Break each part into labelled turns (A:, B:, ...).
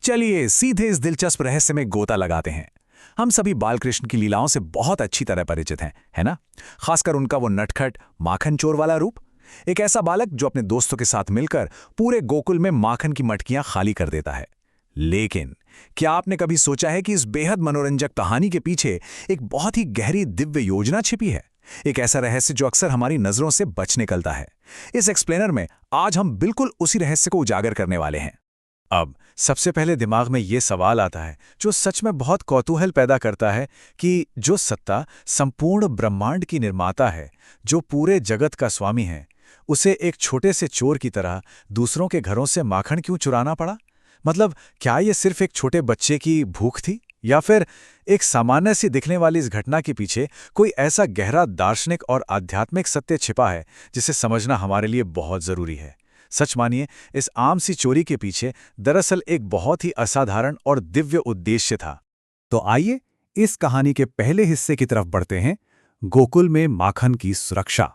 A: चलिए सीधे इस दिलचस्प रहस्य में गोता लगाते हैं। हम सभी बालकृष्ण की लीलाओं से बहुत अच्छी तरह परिचित हैं, है ना? खासकर उनका वो नटखट माखन चोर वाला रूप। एक ऐसा बालक जो अपने दोस्तों के साथ मिलकर पूरे गोकुल में माखन की मटकियां खाली कर देता है। लेकिन क्या आपने कभी सोचा है कि इस बेहद मनोरंजक कहानी के पीछे एक बहुत ही गहरी दिव्य योजना छिपी है? एक ऐसा रहस्य जो अक्सर हमारी नजरों से बच निकलता है। इस एक्सप्लेनर में आज हम बिल्कुल उसी रहस्य को उजागर करने वाले हैं। अब सबसे पहले दिमाग में ये सवाल आता है जो सच में बहुत कौतूहल पैदा करता है कि जो सत्ता संपूर्ण ब्रह्मांड की निर्माता है, जो पूरे जगत का स्वामी है, उसे एक छोटे से चोर की तरह दूसरों के घरों से माखन क्यों चुराना पड़ा? मतलब क्या ये सिर्फ एक छोटे बच्चे की भूख थी, या फिर एक सामान्य सी दिखने वाली इस घटना के पीछे कोई ऐसा गहरा दार्शनिक और आध्यात्मिक सत्य छिपा है जिसे समझना हमारे लिए बहुत जरूरी है? सच मानिए, इस आम सी चोरी के पीछे दरअसल एक बहुत ही असाधारण और दिव्य उद्देश्य था। तो आइए इस कहानी के पहले हिस्से की तरफ बढ़ते हैं, गोकुल में माखन की सुरक्षा।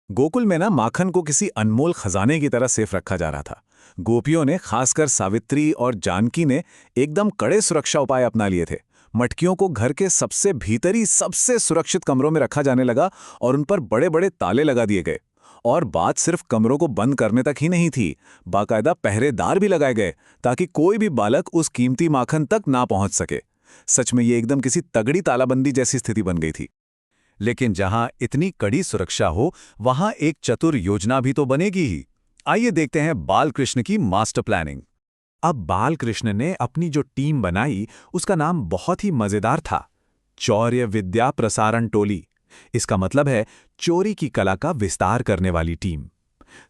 A: गोकुल में माखन को किसी अनमोल खजाने की तरह सेफ रखा जा रहा था। गोपियों ने, खासकर सावित्री और जानकी ने, एकदम कड़े सुरक्षा उपाय अपना लिए थे। मटकियों को घर के सबसे भीतरी, सबसे सुरक्षित कमरों में रखा जाने लगा और उन पर बड़े बड़े ताले लगा दिए गए। और बात सिर्फ कमरों को बंद करने तक ही नहीं थी, बाकायदा पहरेदार भी लगाए गए ताकि कोई भी बालक उस कीमती माखन तक ना पहुंच सके। सच में ये एकदम किसी तगड़ी तालाबंदी जैसी स्थिति बन गई थी। लेकिन जहां इतनी कड़ी सुरक्षा हो, वहां एक चतुर योजना भी तो बनेगी ही। आइए देखते हैं बालकृष्ण की मास्टर प्लानिंग। अब बालकृष्ण ने अपनी जो टीम बनाई, उसका नाम बहुत ही मजेदार था, चौर्य विद्या प्रसारण टोली। इसका मतलब है चोरी की कला का विस्तार करने वाली टीम।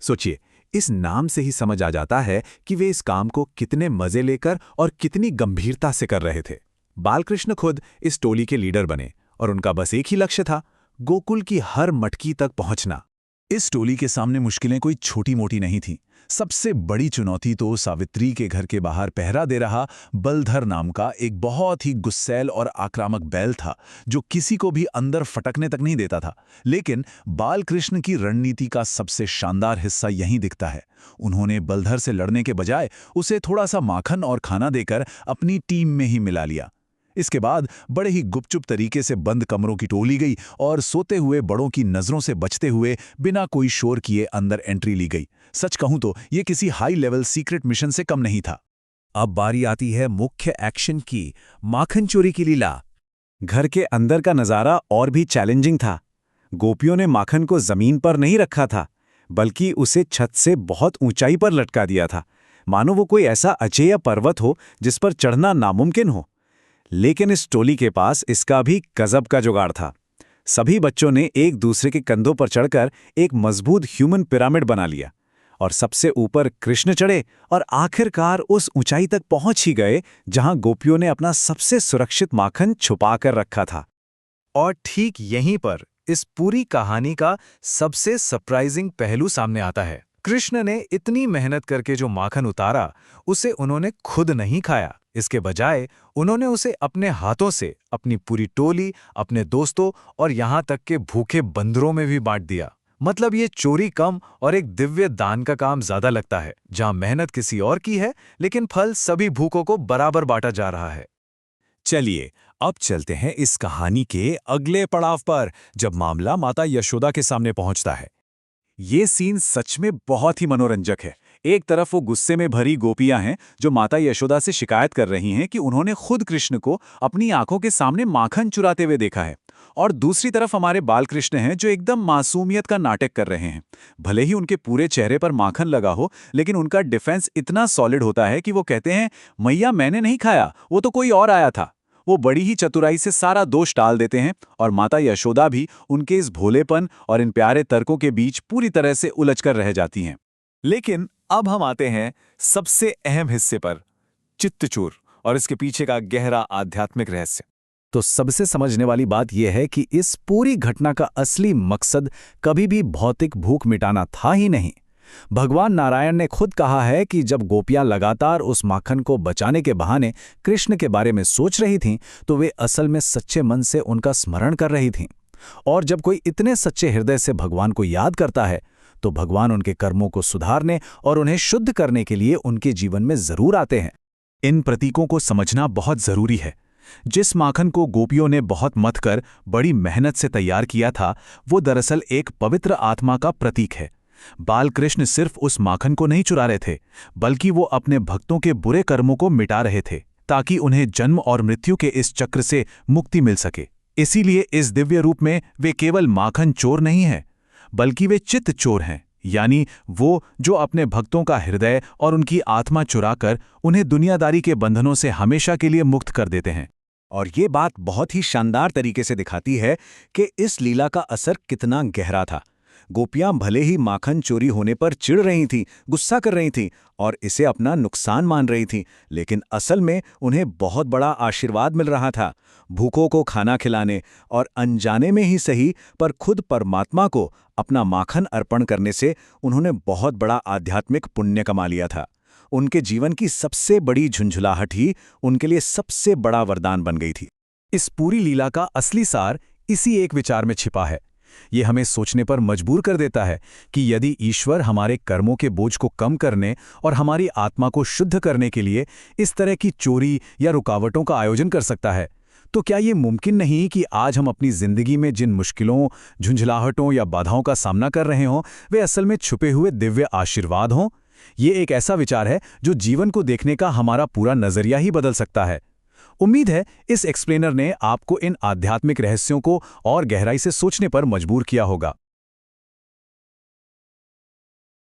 A: सोचिए, इस नाम से ही समझ आ जाता है कि वे इस काम को कितने मजे लेकर और कितनी गंभीरता से कर रहे थे। बालकृष्ण खुद इस टोली के लीडर बने और उनका बस एक ही लक्ष्य था, गोकुल की हर मटकी तक पहुंचना। इस टोली के सामने मुश्किलें कोई छोटी मोटी नहीं थीं। सबसे बड़ी चुनौती तो सावित्री के घर के बाहर पहरा दे रहा बलधर नाम का एक बहुत ही गुस्सैल और आक्रामक बैल था, जो किसी को भी अंदर फटकने तक नहीं देता था। लेकिन बालकृष्ण की रणनीति का सबसे शानदार हिस्सा यहीं दिखता है। उन्होंने बलधर से लड़ने के बजाय उसे थोड़ा सा माखन और खाना देकर अपनी टीम में ही मिला लिया। इसके बाद बड़े ही गुपचुप तरीके से बंद कमरों की टोली गई और सोते हुए बड़ों की नजरों से बचते हुए बिना कोई शोर किए अंदर एंट्री ली गई। सच कहूं तो ये किसी हाई लेवल सीक्रेट मिशन से कम नहीं था। अब बारी आती है मुख्य एक्शन की, माखन चोरी की लीला। घर के अंदर का नजारा और भी चैलेंजिंग था। गोपियों ने माखन को जमीन पर नहीं रखा था, बल्कि उसे छत से बहुत ऊंचाई पर लटका दिया था, मानो वो कोई ऐसा अजेय पर्वत हो जिस पर चढ़ना नामुमकिन हो। लेकिन इस टोली के पास इसका भी गजब का जुगाड़ था। सभी बच्चों ने एक दूसरे के कंधों पर चढ़कर एक मजबूत ह्यूमन पिरामिड बना लिया और सबसे ऊपर कृष्ण चढ़े और आखिरकार उस ऊंचाई तक पहुंच ही गए जहां गोपियों ने अपना सबसे सुरक्षित माखन छुपा कर रखा था। और ठीक यहीं पर इस पूरी कहानी का सबसे सरप्राइजिंग पहलू सामने आता है। कृष्ण ने इतनी मेहनत करके जो माखन उतारा, उसे उन्होंने खुद नहीं खाया। इसके बजाय उन्होंने उसे अपने हाथों से अपनी पूरी टोली, अपने दोस्तों और यहां तक के भूखे बंदरों में भी बांट दिया। मतलब ये चोरी कम और एक दिव्य दान का काम ज्यादा लगता है, जहां मेहनत किसी और की है लेकिन फल सभी भूखों को बराबर बांटा जा रहा है। चलिए अब चलते हैं इस कहानी के अगले पड़ाव पर, जब मामला माता यशोदा के सामने पहुंचता है। ये सीन सच में बहुत ही मनोरंजक है। एक तरफ वो गुस्से में भरी गोपियां हैं जो माता यशोदा से शिकायत कर रही हैं कि उन्होंने खुद कृष्ण को अपनी आंखों के सामने माखन चुराते हुए देखा है, और दूसरी तरफ हमारे बालकृष्ण हैं जो एकदम मासूमियत का नाटक कर रहे हैं। भले ही उनके पूरे चेहरे पर माखन लगा हो, लेकिन उनका डिफेंस इतना सॉलिड होता है कि वो कहते हैं, मैया मैंने नहीं खाया, वो तो कोई और आया था। वो बड़ी ही चतुराई से सारा दोष टाल देते हैं और माता यशोदा भी उनके इस भोलेपन और इन प्यारे तर्कों के बीच पूरी तरह से उलझकर रह जाती हैं। लेकिन अब हम आते हैं सबसे अहम हिस्से पर, चित्तचूर और इसके पीछे का गहरा आध्यात्मिक रहस्य। तो सबसे समझने वाली बात यह है कि इस पूरी घटना का असली मकसद कभी भी भौतिक भूख मिटाना था ही नहीं। भगवान नारायण ने खुद कहा है कि जब गोपियां लगातार उस माखन को बचाने के बहाने कृष्ण के बारे में सोच रही थीं, तो वे असल में सच्चे मन से उनका स्मरण कर रही थीं। और जब कोई इतने सच्चे हृदय से भगवान को याद करता है, तो भगवान उनके कर्मों को सुधारने और उन्हें शुद्ध करने के लिए उनके जीवन में जरूर आते हैं। इन प्रतीकों को समझना बहुत जरूरी है। जिस माखन को गोपियों ने बहुत मथ कर बड़ी मेहनत से तैयार किया था, वो दरअसल एक पवित्र आत्मा का प्रतीक है। बालकृष्ण सिर्फ उस माखन को नहीं चुरा रहे थे, बल्कि वो अपने भक्तों के बुरे कर्मों को मिटा रहे थे, ताकि उन्हें जन्म और मृत्यु के इस चक्र से मुक्ति मिल सके। इसीलिए इस दिव्य रूप में वे केवल माखन चोर नहीं हैं, बल्कि वे चित्त चोर हैं, यानी वो जो अपने भक्तों का हृदय और उनकी आत्मा चुराकर उन्हें दुनियादारी के बंधनों से हमेशा के लिए मुक्त कर देते हैं। और ये बात बहुत ही शानदार तरीके से दिखाती है कि इस लीला का असर कितना गहरा था। गोपियां भले ही माखन चोरी होने पर चिढ़ रही थीं, गुस्सा कर रही थीं और इसे अपना नुकसान मान रही थीं, लेकिन असल में उन्हें बहुत बड़ा आशीर्वाद मिल रहा था। भूखों को खाना खिलाने और अनजाने में ही सही पर खुद परमात्मा को अपना माखन अर्पण करने से उन्होंने बहुत बड़ा आध्यात्मिक पुण्य कमा लिया था। उनके जीवन की सबसे बड़ी झुंझुलाहट ही उनके लिए सबसे बड़ा वरदान बन गई थी। इस पूरी लीला का असली सार इसी एक विचार में छिपा है। ये हमें सोचने पर मजबूर कर देता है कि यदि ईश्वर हमारे कर्मों के बोझ को कम करने और हमारी आत्मा को शुद्ध करने के लिए इस तरह की चोरी या रुकावटों का आयोजन कर सकता है, तो क्या ये मुमकिन नहीं कि आज हम अपनी जिंदगी में जिन मुश्किलों, झुंझलाहटों या बाधाओं का सामना कर रहे हों, वे असल में छुपे हुए दिव्य आशीर्वाद हों? ये एक ऐसा विचार है जो जीवन को देखने का हमारा पूरा नजरिया ही बदल सकता है। उम्मीद है इस एक्सप्लेनर ने आपको इन आध्यात्मिक रहस्यों को और गहराई से सोचने पर मजबूर किया होगा।